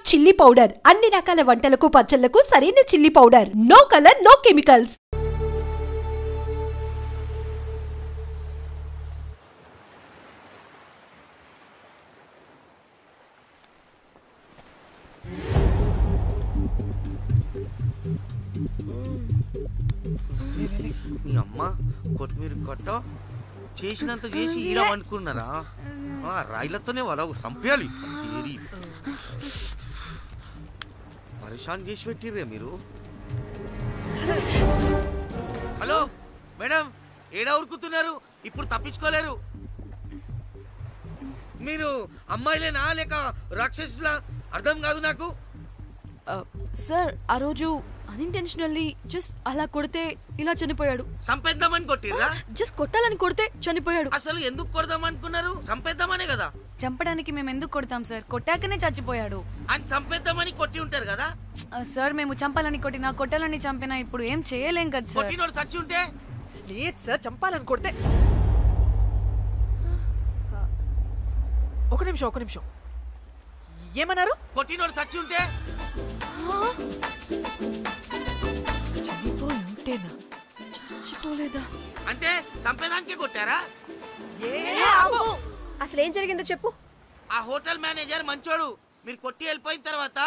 Chilli powder అన్ని రకాల వంటలకు పచ్చళ్లకు సరైన chilli powder. No colour no chemicals. మీ అమ్మ కొత్తిమీర కట్ట చేసినంత చేసి ఈడమనుకున్నారా? రాయిలతోనే వాళ్ళ సంపేయాలి. పరేషాన్ చేసి పెట్టిర్రే మీరు. హలో మేడం, ఏడా ఉరుకుతున్నారు? ఇప్పుడు తప్పించుకోలేరు. మీరు అమ్మాయిలేనా లేక రాక్షసులా? అర్థం కాదు నాకు. సార్ ఆ రోజు అన్ఇంటెన్షనల్లీ జస్ట్ అలా కొడితే ఇలా చనిపోయాడు. సంపేద్దామని కొట్టిర్రా? జస్ట్ కొట్టాలని కొడితే చనిపోయాడు. అసలు ఎందుకు కొడదాం అనుకున్నారు? సంపేద్దామనే కదా. చంపడానికి మేము ఎందుకు కొడతాం సార్? కొట్టాకనే చచ్చిపోయాడు. అని సంపేద్దామని కొట్టి ఉంటారు కదా సార్. మేము చంపాలని కొట్టినా కొట్టాలని చంపినా ఇప్పుడు ఏం చేయలేం కదా సార్. కొట్టినోడు చచ్చి ఉంటే? లేదు సార్, చంపాలని కొడితే. ఒక నిమిషం ఏమన్నారు? కొట్టినోడు చచ్చి ఉంటే? చనిపోయి ఉంటేనా? చచ్చిపోలేదా అంటే సంపేదానికే కొట్టారా? అసలు ఏం జరిగిందో చెప్పు. ఆ హోటల్ మేనేజర్ మంచోడు. మీరు కొట్టి వెళ్ళిపోయిన తర్వాత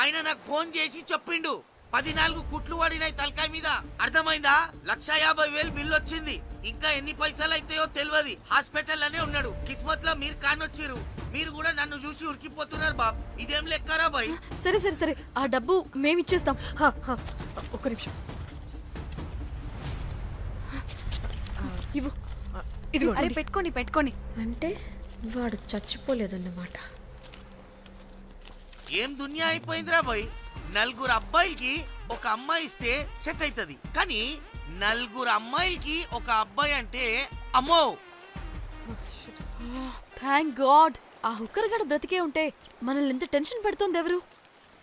ఆయన నాకు ఫోన్ చేసి చెప్పిండు 14 కుట్లు పడినాయి తలకాయ మీద. అర్థమైందా? 1,50,000 బిల్లు వచ్చింది. ఇంకా ఎన్ని పైసలు అయితాయో తెలియదు. హాస్పిటల్ అనే ఉన్నాడు. కిస్మత్ లో మీరు కానొచ్చిరు. మీరు కూడా నన్ను చూసి ఉరికిపోతున్నారు బాబ్. ఇదేం లెక్కరా బాయ్? సరే సరే సరే, ఆ డబ్బు మేమిచ్చేస్తాం. ఒక్క నిమిషం ఇవ్వు. అరే పెట్టుకోండి. అంటే వాడు చచ్చిపోలేదన్నమాట. ఏం దునియా అయిపోయిందిరా బాయ్. 4 అబ్బాయిలకి ఒక అమ్మాయి ఇస్తే సెట్ అవుతుంది, కానీ 4 అమ్మాయిలకి ఒక అబ్బాయి అంటే అమ్మో. థ్యాంక్ గాడ్ ఆ హుక్కర్ గడ బ్రతికే ఉంటే మనల్ని ఎంత టెన్షన్ పెడుతుంది ఎవరు?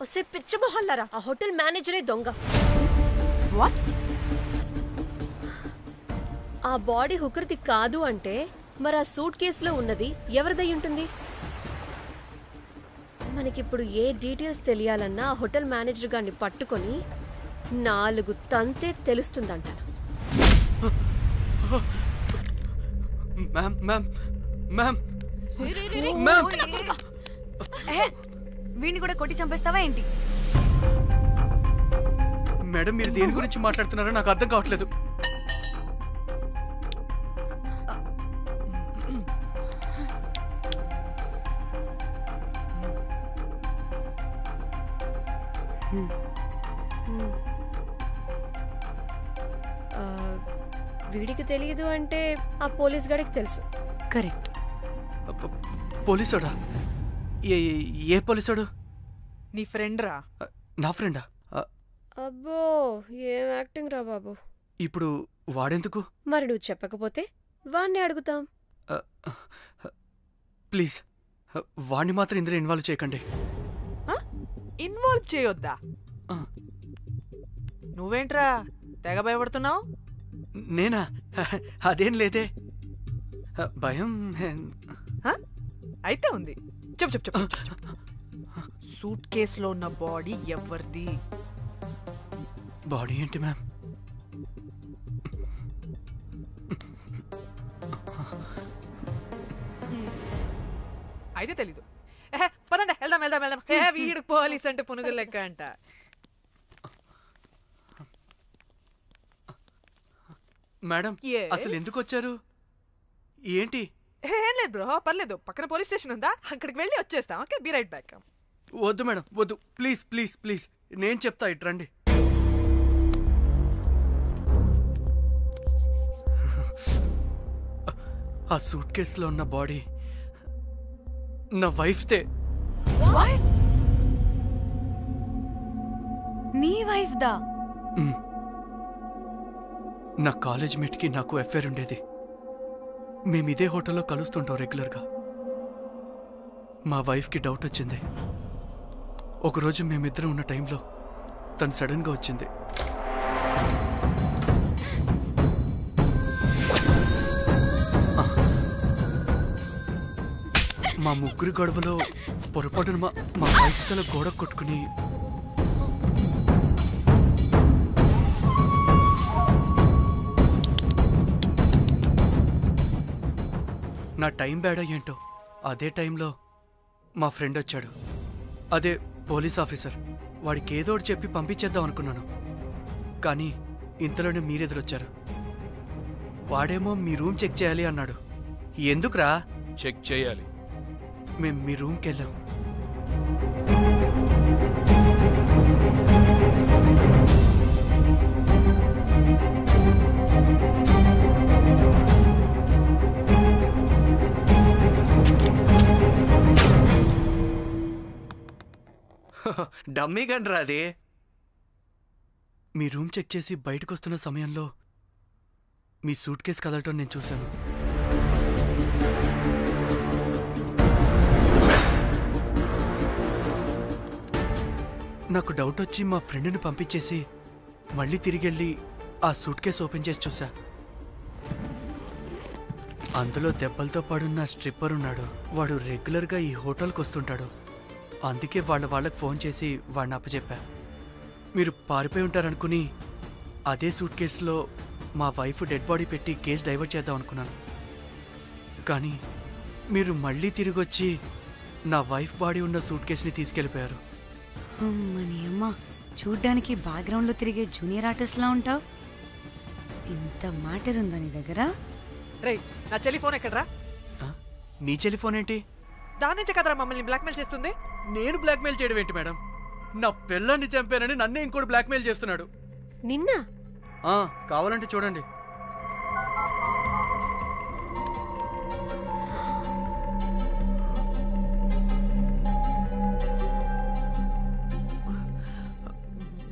వస్తే పిచ్చ మొహల్లారా, ఆ హోటల్ మేనేజరే దొంగ. వాట్? ఆ బాడీ హుకర్ది కాదు అంటే మరి ఆ సూట్ కేసులో ఉన్నది ఎవరిదై ఉంటుంది? మనకిప్పుడు ఏ డీటెయిల్స్ తెలియాలన్నా ఆ హోటల్ మేనేజర్ గారిని పట్టుకొని 4 తంతే తెలుస్తుందంటాను. వీడిని కూడా కొట్టి చంపేస్తావా ఏంటి? మేడం, మీరు దేని గురించి మాట్లాడుతున్నారో నాకు అర్థం కావట్లేదు. వీడికి తెలియదు అంటే ఆ పోలీస్ గాడికి తెలుసు. కరెక్ట్. పోలీసోడా? ఏ పోలీసోడు? నీ ఫ్రెండ్ రా. నా ఫ్రెండా? అబ్బో, ఏం యాక్టింగ్ రా బాబు. ఇప్పుడు వాడెందుకు? మరి నువ్వు చెప్పకపోతే వాణ్ణి అడుగుతాం. ప్లీజ్ వాణ్ణి మాత్రం ఇందులో ఇన్వాల్వ్ చేయకండి. ఇన్వాల్వ్ చేయొద్దా? నువ్వేంట్రా తెగ భయపడుతున్నావు? నేనా? అదేం లేదే, భయం అయితే ఉంది. చెప్పు. సూట్ కేసులో ఉన్న బాడీ ఎవరిది? బాడీ ఏంటి మ్యామ్? అయితే తెలీదు. పదండి వెళ్దాం. వీడు పోలీస్ అంటే పునుగులు లెక్క అంట. మేడం, అసలు ఎందుకు వచ్చారు? ఏంటి? ఏం లేదు బ్రో, పర్లేదు. పక్కన పోలీస్ స్టేషన్ ఉందా, అక్కడికి వెళ్ళి వచ్చేస్తాం. Okay, be right back. వద్దు మేడం, వద్దు. ప్లీజ్ నేను చెప్తా, ఇటు రండి. ఆ సూట్ కేసులో ఉన్న బాడీ నా వైఫ్తే. నీ వైఫ్ దా? నా కాలేజ్ మేట్కి నాకు అఫైర్ ఉండేది. మేము ఇదే హోటల్లో కలుస్తుంటాం రెగ్యులర్గా. మా వైఫ్కి డౌట్ వచ్చింది. ఒకరోజు మేమిద్దరం ఉన్న టైంలో తను సడన్గా వచ్చింది. మా ముగ్గురి గొడవలో పొరపాటున మా వైఫ్ తల గోడ కొట్టుకుని నా టైం బ్యాడ్ ఏంటో అదే టైంలో మా ఫ్రెండ్ వచ్చాడు. అదే పోలీస్ ఆఫీసర్. వాడికి ఏదో ఒకటి చెప్పి పంపించేద్దాం అనుకున్నాను, కానీ ఇంతలోనే మీరెదురొచ్చారు. వాడేమో మీ రూమ్ చెక్ చేయాలి అన్నాడు. ఎందుకురా? చెక్ చేయాలి. మేము మీ రూమ్కి వెళ్ళాం. డమ్మీ గండ్రా అది. మీ రూమ్ చెక్ చేసి బయటకు వస్తున్న సమయంలో మీ సూట్ కేసు కదలటం నేను చూశాను. నాకు డౌట్ వచ్చి మా ఫ్రెండ్ని పంపించేసి మళ్ళీ తిరిగెళ్ళి ఆ సూట్ కేసు ఓపెన్ చేసి చూసా. అందులో దెబ్బలతో పడున్న స్ట్రిప్పర్ ఉన్నాడు. వాడు రెగ్యులర్గా ఈ హోటల్కి వస్తుంటాడు. అందుకే వాళ్ళకి ఫోన్ చేసి వాడిని అప్పచెప్పా. మీరు పారిపోయి ఉంటారనుకుని అదే సూట్ కేసులో మా వైఫ్ డెడ్ బాడీ పెట్టి కేసు డైవర్ట్ చేద్దాం అనుకున్నాను. కానీ మీరు మళ్ళీ తిరిగి వచ్చి నా వైఫ్ బాడీ ఉన్న సూట్ కేసుని తీసుకెళ్ళిపోయారు. అమ్మని అమ్మ, చూడ్డానికి బ్యాక్గ్రౌండ్లో తిరిగే జూనియర్ ఆర్టిస్ట్లా ఉంటావు. ఇంత మ్యాటర్ ఉందా నీ దగ్గర? రేయ్, నా చెల్లి ఫోన్ ఎక్కడరా? నీ టెలిఫోన్ ఏంటి? దాని నుంచే కదరా మమ్మల్ని బ్లాక్మెయిల్ చేస్తుంది. నేను బ్లాక్మెయిల్ చేయడం ఏంటి మేడం? నా పిల్లాన్ని చంపానని నన్నే ఇంకోటి బ్లాక్మెయిల్ చేస్తున్నాడు. నిన్న కావాలంటే చూడండి.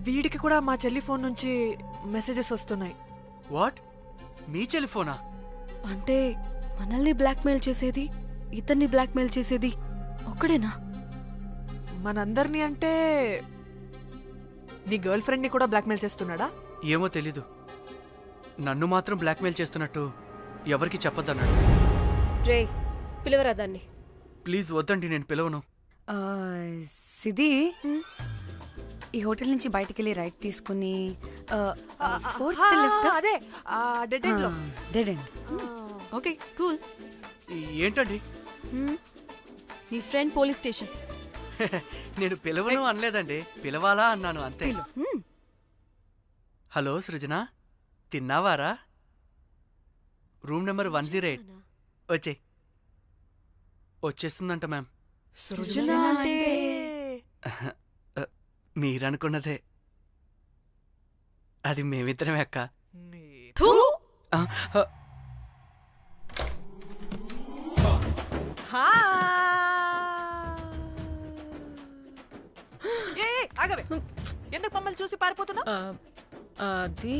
వీడికి కూడా మా చెల్లి ఫోన్ నుంచి మెసేజెస్ వస్తున్నాయి. వాట్? మీ టెలిఫోనా? అంటే మనల్ని బ్లాక్మెయిల్ చేసేది, ఇతన్ని బ్లాక్మెయిల్ చేసేది ఒక్కడేనా? మనందరినీ అంటే నీ గర్ల్ ఫ్రెండ్ని కూడా బ్లాక్మెయిల్ చేస్తున్నాడా? ఏమో తెలీదు. నన్ను మాత్రం బ్లాక్మెయిల్ చేస్తున్నట్టు ఎవరికి చెప్పొద్దన్నాడు. రే, పిలవరా దాన్ని. ప్లీజ్ వద్దండి, నేను పిలవను. సిది, ఈ హోటల్ నుంచి బయటికి వెళ్ళి రైట్ తీసుకుని అదే డెడ్ ఎండ్ లో. Dead end. Okay, cool. ఏంటండి? నీ ఫ్రెండ్ పోలీస్ స్టేషన్. నేను పిలవను అనలేదండి, పిలవాలా అన్నాను అంతే. హలో సృజన, తిన్నావారా? Room number 108. వచ్చేస్తుందంట మ్యామ్. సృజన అంటే మీరనుకున్నదే. అది మేమిద్దరమే అక్క. ఆగవే, ఎందుకు మమ్మల్ని చూసి పారిపోతున్నా? అది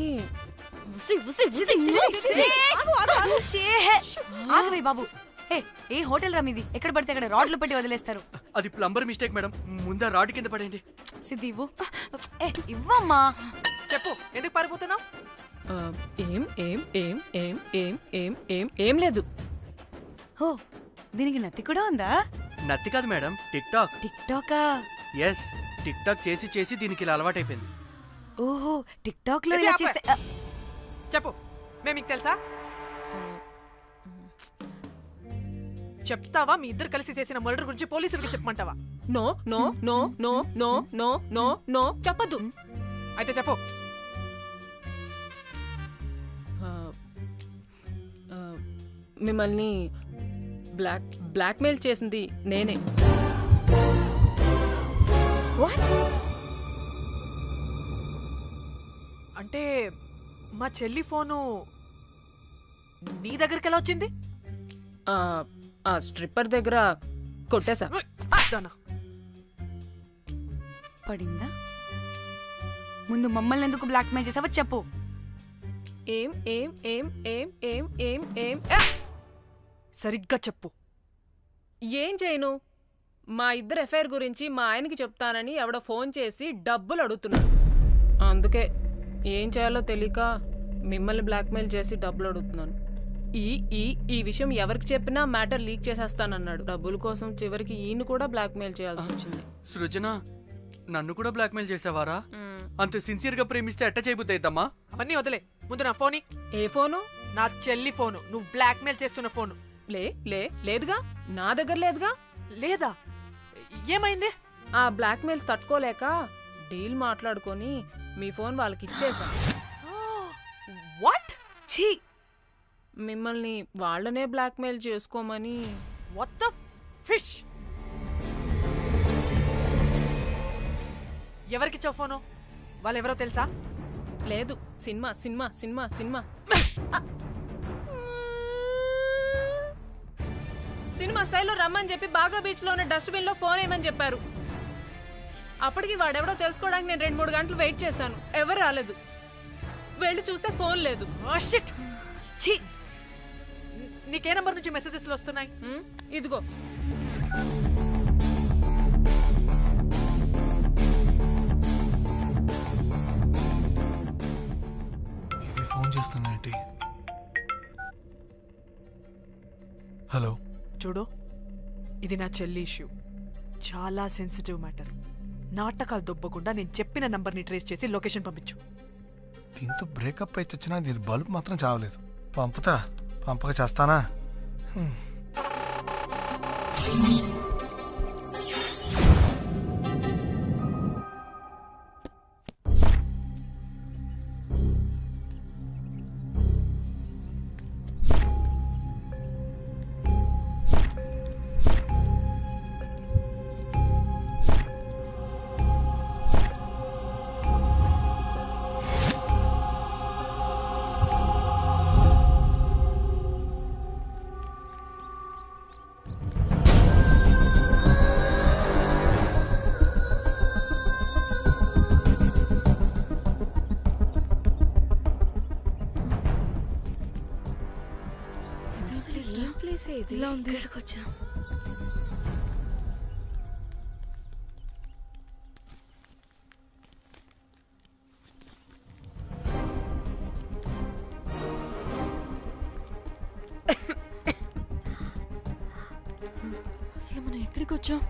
ఆగవే బాబు. ఏ హోటల్ రా మీది? ఎక్కడ పడితే అక్కడ రాడ్లు పెట్టి వదిలేస్తారు. అది ప్లంబర్ మిస్టేక్ మేడం. ముందా రాడ్ కింద పడేయండి. సిద్ధి ఇవ్వు. ఇవ్వమ్మా. చెప్పు, ఎందుకు పారిపోతున్నావు? ఏం లేదు. హో, దీనికి నత్తి కూడా ఉందా? నత్తి కాదు మేడం, టిక్ టాక్. టిక్ టాకా? ఎస్, టిక్ టాక్ చేసి చేసి దీనికి ఇలా అలవాటైపోయింది. ఓహో, టిక్ టాక్ లో ఇలా చేస్తే. చెప్పు, మేము మీకు తెలుసా? చెప్తావా? మీ ఇద్దరు కలిసి చేసిన మర్డర్ గురించి పోలీసులకి చెప్పమంటావా? No no no no no no no no చెప్పద్దు. అయితే చెప్పు. మిమ్మల్ని బ్లాక్మెయిల్ చేసింది నేనే. అంటే మా చెల్లి ఫోను నీ దగ్గరికి ఎలా వచ్చింది? ఆ స్ట్రిప్పర్ దగ్గర కొట్టేశా. పడిందా? ముందు మమ్మల్ని ఎందుకు బ్లాక్మెయిల్ చేసావో చెప్పు. ఏం ఏం ఏం ఏం ఏం ఏం ఏం సరిగ్గా చెప్పు. ఏం చేయను? మా ఇద్దరు ఎఫ్ఐఆర్ గురించి మా ఆయనకి చెప్తానని ఎవడో ఫోన్ చేసి డబ్బులు అడుగుతున్నాడు. అందుకే ఏం చేయాలో తెలియక మిమ్మల్ని బ్లాక్మెయిల్ చేసి డబ్బులు అడుగుతున్నాను. ఈ విషయం ఎవరికి చెప్పినా మ్యాటర్ లీక్ చేసేస్తానన్నాడు. డబ్బుల కోసం చివరికి ఈయన కూడా బ్లాక్మెయిల్ చేయాల్సి వచ్చింది. సృజన నన్ను కూడా బ్లాక్మెయిల్ చేసావారా? అంత సిన్సియర్ గా ప్రేమిస్తే ఎట్ట చేయబుద్ది అయిద్దమ్మా? అవన్నీ వదిలే, ముందు నా ఫోన్. ఏ ఫోను? నా చెల్లి ఫోను. నువ్వు బ్లాక్మెయిల్ చేస్తున్న ఫోను. లేదుగా, నా దగ్గర లేదుగా. లేదా? ఏమైంది? ఆ బ్లాక్మెయిల్స్ తట్టుకోలేక డీల్ మాట్లాడుకొని మీ ఫోన్ వాళ్ళకి ఇచ్చేసా. వాట్? ఛీ! మిమ్మల్ని వాళ్ళనే బ్లాక్మెయిల్ చేసుకోమని. What the fish? ఎవరికిచ్చావు ఫోను? వాళ్ళెవరో తెలుసా? లేదు, cinema cinema cinema cinema cinema స్టైల్లో రమ్మని చెప్పి బాగా బీచ్ లో ఉన్న డస్ట్బిన్ లో ఫోన్ వేయమని చెప్పారు. అప్పటికి వాడెవడో తెలుసుకోవడానికి నేను 2-3 గంటలు వెయిట్ చేశాను. ఎవరు రాలేదు. వెళ్ళి చూస్తే ఫోన్ లేదు. ఛీ! నీకే నంబర్ నుంచి మెసేజెస్ వస్తున్నాయి? ఇదిగో. ఇది ఫోన్ చేస్తున్నా ఏంటి? హలో, చూడు, ఇది నా చెల్లి ఇష్యూ. చాలా సెన్సిటివ్ మ్యాటర్. నాటకాలు దొబ్బకుండా నేను చెప్పిన నంబర్ని ట్రేస్ చేసి లొకేషన్ పంపించు. దీంతో బ్రేకప్ అయి చచ్చినా దీని బల్బ్ మాత్రం చావలేదు. పంపక చేస్తానా? ఇలా ఉంది. ఇక్కడికొచ్చా. అసలు మనం ఎక్కడికి వచ్చాం?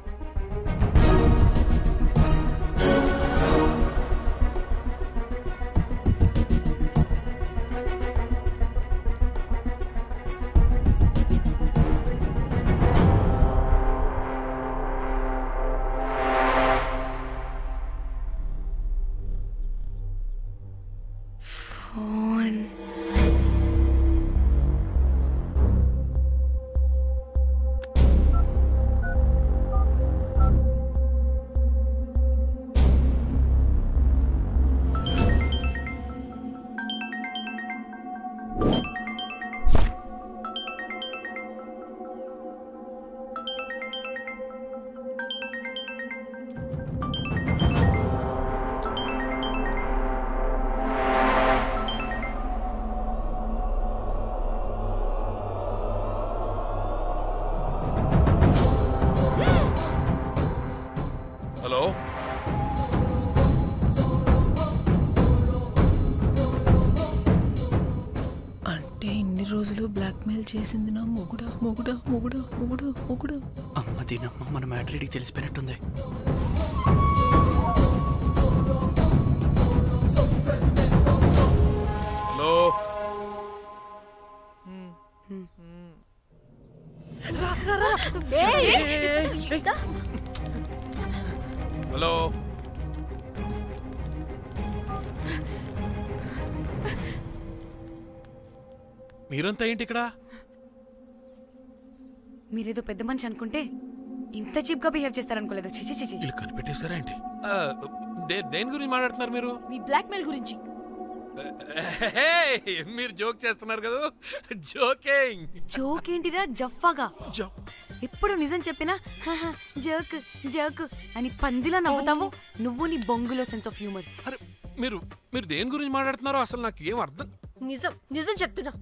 హలో, అంటే ఇన్ని రోజులు బ్లాక్మెయిల్ చేసింది నా మొగుడా మొగుడా మొగుడా మొగుడు మొగుడు. అమ్మ దీనమ్మ, మన మ్యాట్రీడికి తెలిసిపోయినట్టుంది. Hello, hello. మీరంతా ఏంటి ఇక్కడ? మీరేదో పెద్ద మనిషి అనుకుంటే ఇంత చీప్ గా బిహేవ్ చేస్తారనుకోలేదు. చిచి చిచి. వీళ్ళు కనిపెట్టేశారా ఏంటి? దేని గురించి మాట్లాడుతున్నారు మీరు? మీ బ్లాక్మెయిల్ గురించి. మీరు జోక్ చేస్తున్నారు కదా? జోకింగ్. జోక్ ఏంటిరా జఫ్ఫాగా? ఎప్పుడు నిజం చెప్పినా జోక్ జోక్ అని పందిలా నవ్వుతావు. నువ్వు నీ బొంగులో సెన్స్ ఆఫ్ హ్యూమర్. అరే మీరు మీరు దేని గురించి మాట్లాడుతున్నారో అసలు నాకు ఏం అర్థం. నిజం చెప్తున్నా.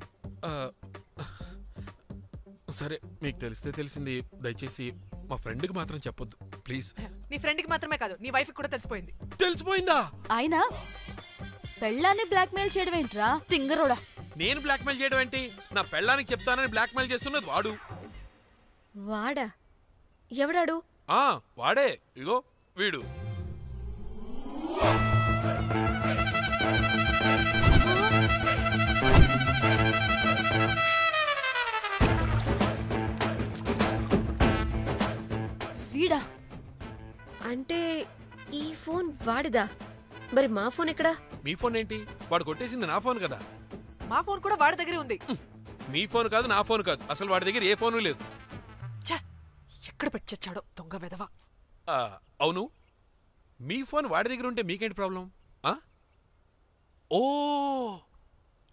సరే, మీకు తెలిస్తే తెలిసింది. దయచేసి మా ఫ్రెండ్కి మాత్రం చెప్పొద్దు ప్లీజ్. నీ ఫ్రెండ్కి మాత్రమే కాదు, నీ వైఫ్ కూడా తెలిసిపోయింది. తెలిసిపోయిందా? ఆయన పెళ్ళాన్ని బ్లాక్మెయిల్ చేయడం ఏంట్రా తింగరోడా? నేను బ్లాక్మెయిల్ చేయడం ఏంటి? నా పెళ్ళానికి చెప్తానని బ్లాక్మెయిల్ చేస్తున్నది వాడు. వాడా? ఎవడాడు? వాడే. ఇగో వీడు. వీడా? అంటే ఈ ఫోన్ వాడిదా? మరి మా ఫోన్ ఎక్కడా? మీ ఫోన్ ఏంటి? వాడు కొట్టేసింది నా ఫోన్ కదా. మా ఫోన్ కూడా వాడి దగ్గరే ఉంది. మీ ఫోన్ కాదు, నా ఫోన్ కాదు. అసలు వాడి దగ్గర ఏ ఫోను లేదు. ఎక్కడ పెట్టొచ్చాడో దొంగ వెధవ. అవును, మీ ఫోన్ వాడి దగ్గర ఉంటే మీకేంటి ప్రాబ్లం? ఓ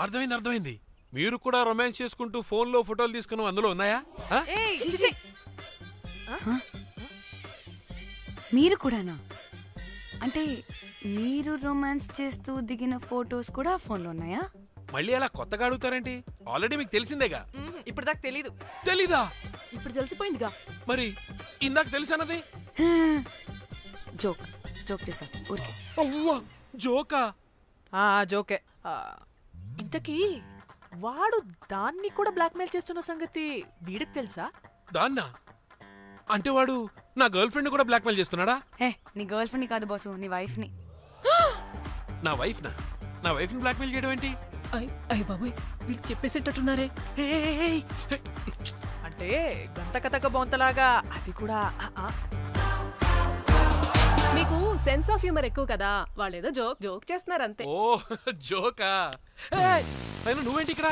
అర్థమైంది. మీరు కూడా రొమాన్స్ చేసుకుంటూ ఫోన్లో ఫోటోలు తీసుకుని అందులో ఉన్నాయా? మీరు కూడానా? అంటే మీరు రొమాన్స్ చేస్తూ దిగిన ఫోటోస్ కూడా ఫోన్లో ఉన్నాయా? మళ్ళీ అలా కొత్తగా అడుగుతారేంటి? ఆల్రెడీ మీకు తెలిసిందేగా. ఇప్పుడు దాకా తెలీదా? ఇప్పుడు తెలిసిపోయిందిగా. మరి ఇందాక తెలిసినది జోక్ చేశా ఊరికే. అవ్వా, జోకా? జోకే. ఇంతకీ వాడు దాన్ని కూడా బ్లాక్మెయిల్ చేస్తున్న సంగతి వీడికి తెలుసా? దాన్నా? అంటే వాడు నా గర్ల్ ఫ్రెండ్ కూడా బ్లాక్మెయిల్ చేస్తున్నాడా? నీ గర్ల్ ఫ్రెండ్ కాదు బాసు, నీ వైఫ్ ని. నా వైఫ్ ని బ్లాక్మెయిల్ చేయడం ఏంటి? అయ్య బాబోయ్, వీళ్ళు చెప్పేసేటట్టున్నారే. అంటే గంత కథక బొంతలాగా అది కూడా. మీకు సెన్స్ ఆఫ్ హ్యూమర్ ఎక్కువ కదా, వాళ్ళేదో జోక్ చేస్తున్నారు అంతే. ఓ జోకా? నువ్వేంటి ఇక్కడ?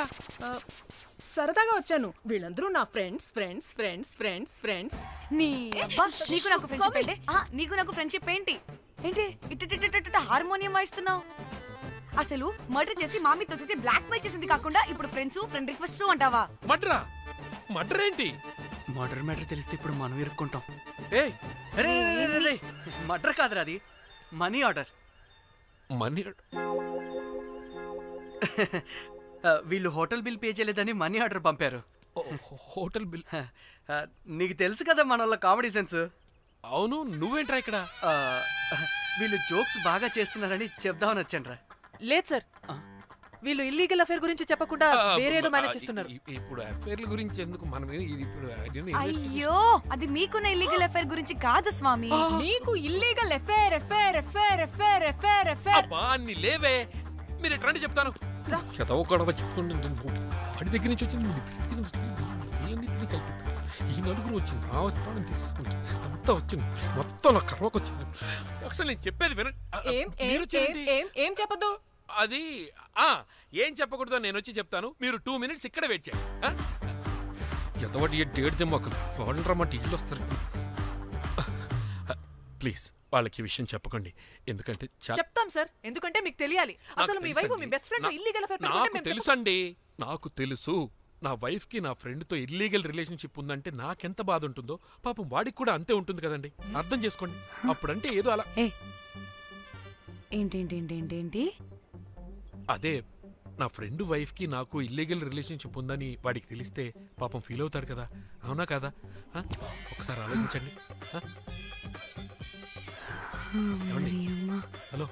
సరదాగా వచ్చాను. వీళ్ళందరూ నా ఫ్రెండ్స్. నీకు నాకు ఫ్రెండ్షిప్ ఏంటి? నీకు నాకు ఫ్రెండ్షిప్ ఏంటి? ఇట్ట హార్మోనియం వాయిస్తున్నావు. అసలు మర్డర్ చేసి మామితో చేసి బ్లాక్ మెయిల్ చేసింది కాకుండా ఇప్పుడు ఫ్రెండ్ రిక్వెస్ట్ అంటావా? మర్డర్ ఏంటి? మర్డర్ మ్యాటర్ తెలిస్తే ఇప్పుడు మనం ఇరుక్కుంటాం. మర్డర్ కాదురా, అది మనీ ఆర్డర్. వీళ్ళు హోటల్ బిల్ పే చేయలేదని మనీ ఆర్డర్ పంపారు. Hotel bill? నీకు తెలుసు కదా మన వాళ్ళ కామెడీ సెన్స్. అవును, నువ్వేంట్రా ఇక్కడ? వీళ్ళు జోక్స్ బాగా చేస్తున్నారని చెప్దామని వచ్చాను రా. లేదు సార్, వీళ్ళు ఇల్లీగల్ అఫేర్ గురించి చెప్పకుండా వేరేదో మేనేజ్ చేస్తున్నారు. ఇప్పుడు అఫేర్ల గురించి ఎందుకు మనం ఇప్పుడు? అయ్యో, అది మీకున్న ఇల్లీగల్ అఫేర్ గురించి కాదు స్వామి. మీకు ఇల్లీగల్ అఫేర్. అన్ని లేవే, మీరు ఎట్లా చెప్తాను. వాడి దగ్గర నుంచి వచ్చింది, ఈ నలుగురు వచ్చింది, ఆ వస్తానని తీసుకుంటుంది, అంతా వచ్చింది, మొత్తం నా కర్వకు వచ్చింది. అసలు నేను చెప్పేది వినండి. ఏం చెప్పదు? అది ఏం చెప్పకూడదు, నేను వచ్చి చెప్తాను. మీరు 2 minutes ఇక్కడ వెయిట్ చేయండి. ఎంతవాటి డేట్ మాకు వాళ్ళమాట ఇల్లు వస్తారు. ప్లీజ్ వాళ్ళకి ఈ విషయం చెప్పకండి, ఎందుకంటే చెప్తాం సార్, ఎందుకంటే మీకు తెలియాలి. అసలు మీ వైఫ్ మీ బెస్ట్ ఫ్రెండ్ ఇల్లీగల్ అఫేర్. నాకు తెలుసండి, నాకు తెలుసు. నా వైఫ్ కి నా ఫ్రెండ్ తో ఇల్లీగల్ రిలేషన్షిప్ ఉందంటే నాకెంత బాధ ఉంటుందో పాపం వాడికి కూడా అంతే ఉంటుంది కదండి. అర్థం చేసుకోండి. అప్పుడంటే ఏదో అలా. ఏంటి? అదే నా ఫ్రెండ్ వైఫ్ కి నాకు ఇల్లీగల్ రిలేషన్షిప్ ఉందని వాడికి తెలిస్తే పాపం ఫీల్ అవుతాడు కదా, అవునా కదా? ఒకసారి ఆలోచించండి. హలో,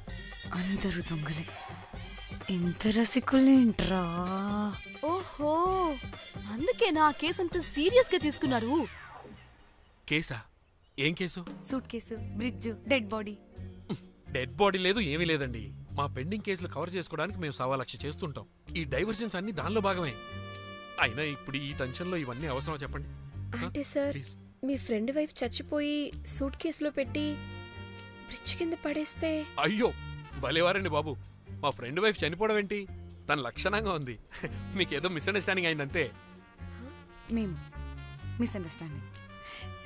అందరూ దొంగలే, ఎంత రసికులేంట్రా. ఓహో, అందుకే నా కేసు అంత సీరియస్ గా తీసుకున్నారు. కేసా? ఏం case? Suit case, bridge, dead body. Dead body లేదు, ఏమీ లేదండి. మా పెండింగ్ కేసులు కవర్ చేసుకోవడానికి మేము 1.25 లక్షలు చేస్తుంటాం. ఈ డైవర్షన్స్ అన్ని దానిలో భాగమే. అయినా ఇప్పుడు ఈ టెన్షన్ లో ఇవన్నీ అవసరమా చెప్పండి? అంటే సార్, మీ ఫ్రెండ్ వైఫ్ చచ్చిపోయి సూట్ కేసులో పెట్టి బ్రిడ్జ్ కింద పడేస్తే? అయ్యో భలేవారండి బాబు, మా ఫ్రెండ్ వైఫ్ చనిపోవడం ఏంటి? తన లక్షణంగా ఉంది. మీకేదో మిస్అండర్స్టాండింగ్ అయిందంతే. మేము మిస్అండర్స్టాండింగ్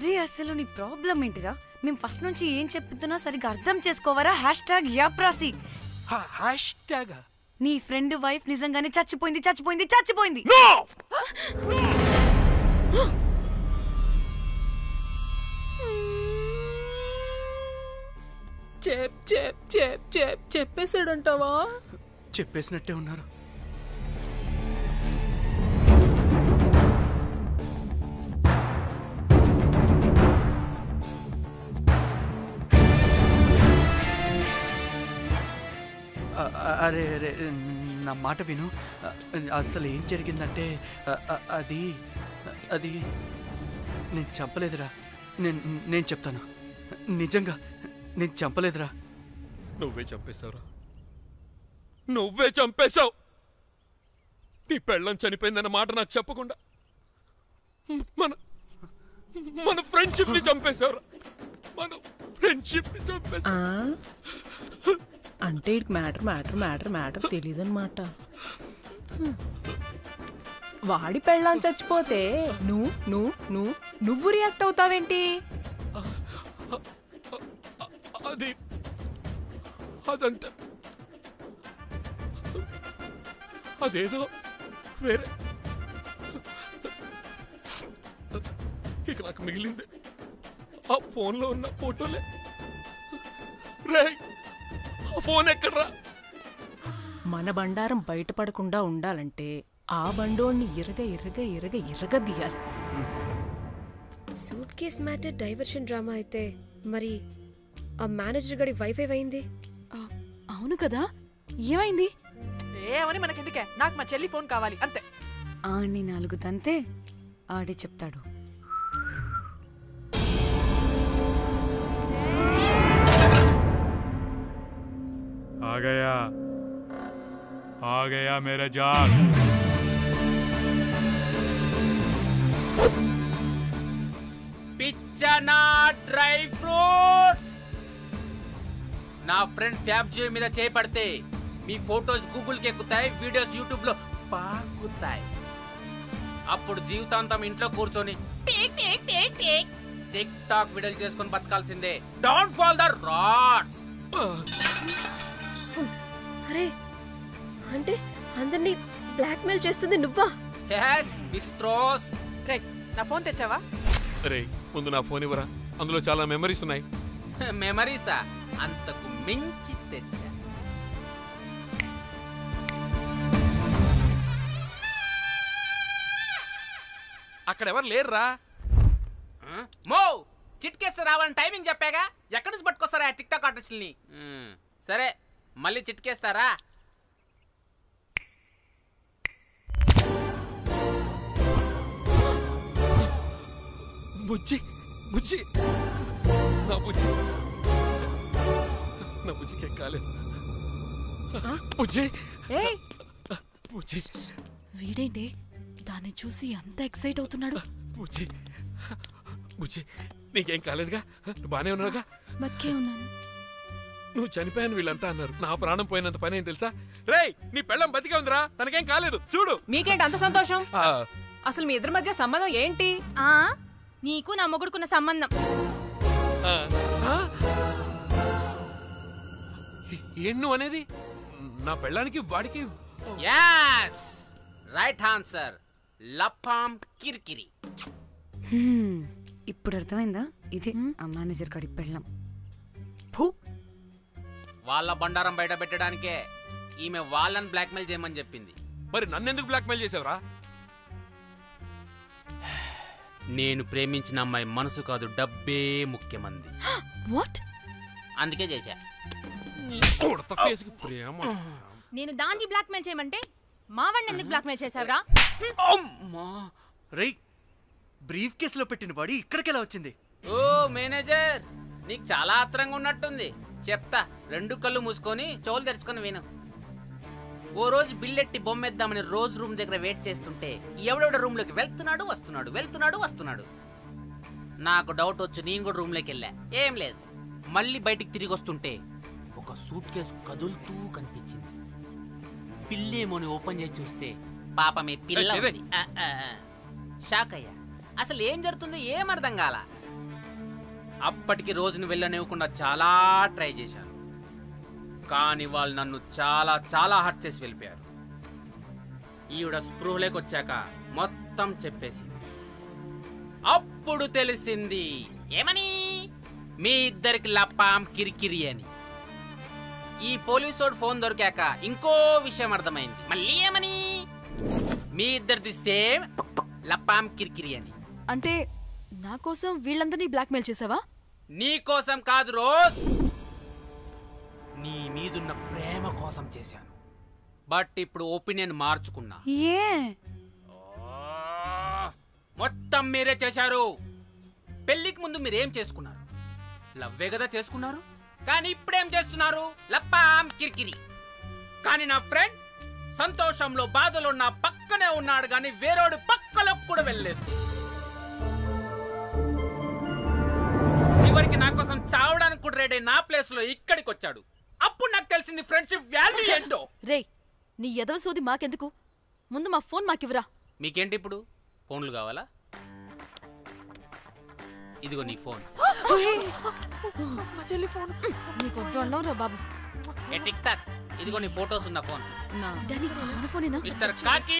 రీ? అసలు నీ ప్రాబ్లం ఏంటిరా? మేము ఫస్ట్ నుంచి ఏం చెప్తున్నా సరిగ్గా అర్థం చేసుకోవరా? #యాప్రాసి. నీ ఫ్రెండ్ వైఫ్ నిజంగానే చచ్చిపోయింది. చెప్పేసాడంటావా? చెప్పేసినట్టే ఉన్నారు. అరే నా మాట విను. అసలు ఏం జరిగిందంటే అది అది నేను చంపలేదురా. నేను చెప్తాను, నిజంగా నేను చంపలేదురా. నువ్వే చంపేశావురా, నువ్వే చంపేశావు. నీ పెళ్ళం చనిపోయిందన్న మాట నాకు చెప్పకుండా మన మన ఫ్రెండ్షిప్ ని చంపేశావురా. మన ఫ్రెండ్షిప్ ని చంపేశావు. అంటే మ్యాటర్ తెలియదన్నమాట. వాడి పెళ్ళాం చచ్చిపోతే నువ్వు రియాక్ట్ అవుతావేంటి? అదంతా అదేదో వేరే. ఇక నాకు మిగిలింది ఆ ఫోన్లో ఉన్న ఫోటోలే. రే, ఆ ఫోన్ ఎక్కడ్రా? మన బండారం బయటపడకుండా ఉండాలంటే ఆ బండోడిని ఇరగ suit case matter diversion drama అయితే మరి ఆ మేనేజర్ గడి వైఫై అయింది. అవును కదా, ఏమైంది? ఏమని మనకెందుకే, నాకు మా చెల్లి ఫోన్ కావాలి అంతే. ఆడిని 4 తంతే ఆడే చెప్తాడు. आ गया मेरा जान. పిచ్చనా డ్రై ఫ్రూట్స్. నా ఫ్రెండ్ ఫ్యాబ్జీ మీద చేపడితే మీ ఫోటోస్ గూగుల్కి ఎక్కుతాయి, వీడియోస్ యూట్యూబ్ లో పాకుతాయి. అప్పుడు జీవితాంతం ఇంట్లో కూర్చొని టిక్ టాక్ వీడియోలు చేసుకొని బతకాల్సిందే. Don't fall the rods. అరే, అంటే అందరినీ బ్లాక్మెయిల్ చేస్తుంది నువ్వా? yes బిస్ట్రోస్. రే, నా ఫోన్ తెచ్చావా? రే, ముందు నా ఫోన్ ఇవ్వరా, అందులో చాలా మెమరీస్ ఉన్నాయి. మెమరీసా? అంతకు మించి తెచ్చా. అక్కడ ఎవరు లేరురా. మో చిట్కేస్తే రావాలని టైమింగ్ చెప్పాగా, ఎక్కడి నుంచి పట్టుకొస్తారా టిక్ టాక్ ఆర్టిస్టుల్ని? సరే, మళ్ళీ చిట్కేస్తారా? బుజ్జి బుజ్జి నా బుజ్జి, నా బుజ్జికి ఏం కాలేదు. బుజ్జి బుజ్జి. వీడేంటి దాన్ని చూసి అంత ఎక్సైట్ అవుతున్నాడు? బుజ్జి బుజ్జి, నీకేం కాలేదుగా? బానే ఉన్నావుగా? బతికే ఉన్నాను. నువ్వు చనిపోయాను వీళ్ళంతా అన్నారు. నా ప్రాణం పోయినంత పని ఏం తెలుసా? రేయ్, నీ పెళ్ళం బతికే ఉందిరా, తనకేం కాలేదు. చూడు. మీకేంటి అంత సంతోషం? అసలు మీ ఇద్దరి మధ్య సంబంధం ఏంటి? నీకు నా మొగుడుకున్న సంబంధం. ఏం నువ్వు అనేది? నా పెళ్ళానికి వాడికి? yes right answer. లపాం కిరికిరి. ఇప్పుడు అర్థమైందా? ఇది ఆ మేనేజర్ గడి పెళ్ళం. వాళ్ళ బండారం బయట పెట్టడానికే ఈమె వాళ్ళని బ్లాక్మెయిల్ చేయమని చెప్పింది. మరి నన్నెందుకు బ్లాక్మెయిల్ చేసావురా? నేను ప్రేమించిన అమ్మాయి మనసు కాదు, డబ్బే ముఖ్యమంది. వాట్? అందుకే చేశా. నేను దాన్ని బ్లాక్మెయిల్ చేయమంటే మావాడిని ఎందుకు బ్లాక్మెయిల్ చేశావురా? రేయ్, బ్రీఫ్ కేసులో పెట్టిన బాడీ ఇక్కడికెలా వచ్చింది? ఓ మేనేజర్, నీకు చాలా ఆత్రంగా ఉన్నట్టుంది. చెప్తా, 2 కళ్ళు మూసుకొని చెవులు తెరుచుకొని విను. ఓ రోజు బిల్లెట్టి బొమ్మేద్దామని రోజు రూమ్ దగ్గర వెయిట్ చేస్తుంటే ఎవడెవడ రూమ్ లోకి వెళ్తున్నాడు వస్తున్నాడు. నాకు డౌట్ వచ్చి నేను కూడా రూమ్ లోకి వెళ్ళా. ఏం లేదు. మళ్ళీ బయటికి తిరిగి వస్తుంటే ఒక సూట్ కేసు కదులుతూ కనిపించింది. పిల్లేమోని ఓపెన్ చేసి చూస్తే పాపమే పిల్ల ఉంది. షాక్ అయ్యా. అసలు ఏం జరుగుతుందో ఏం అర్థం కాల. అప్పటికి రోజును వెళ్ళనివ్వకుండా చాలా ట్రై చేశాను, కానీ వాళ్ళు నన్ను చాలా చాలా హర్ట్ చేసి వెళ్ళిపోయారు. ఈవిడ స్పృహలోకి వచ్చాక మొత్తం చెప్పేసింది. అప్పుడు తెలిసింది. ఏమని? మీ ఇద్దరికి లపాం కిరికిరి అని. ఈ పోలీసోడు ఫోన్ దొరికాక ఇంకో విషయం అర్థమైంది. మళ్ళీ ఏమని? మీ ఇద్దరిది సేమ్ లపాం కిరికిరి అని. అంటే నా కోసం వీళ్ళందరినీ బ్లాక్మెయిల్ చేసావా? నీ కోసం కాదు రోజ్, నీ మీదున్న ప్రేమ కోసం చేశాను. బట్ ఇప్పుడు ఒపీనియన్ మార్చుకున్నా. ఏ మొత్తం మీరే చేశారు. పెళ్లికి ముందు మీరేం చేసుకున్నారు? లవ్వే కదా చేసుకున్నారు. కానీ ఇప్పుడేం చేస్తున్నారు? లప్పాం కిరికిరి. కానీ నా ఫ్రెండ్ సంతోషంలో బాధలో నా పక్కనే ఉన్నాడు, కానీ వేరేడు పక్కలో కూడా వెళ్ళలేదు. చివరికి నా కోసం చావడానికి కూడా రెడీ నా ప్లేస్ లో ఇక్కడికి వచ్చాడు. అప్పుడు నాకు తెలిసింది ఫ్రెండ్షిప్ వాల్యూ ఏంటో. రే, నీ ఎదవ సోది మాకెందుకు? ముందు మా ఫోన్ మాకివ్వరా. మీకేంటి ఇప్పుడు ఫోన్లు కావాలా? ఇదిగో నీ ఫోన్. నీకు వద్దు బాబు. ఏ టిక్ టాక్, ఇదిగో నీ ఫోటోస్ ఉన్న ఫోన్. డాడీ, మన ఫోనేనా? మిస్టర్ కాకి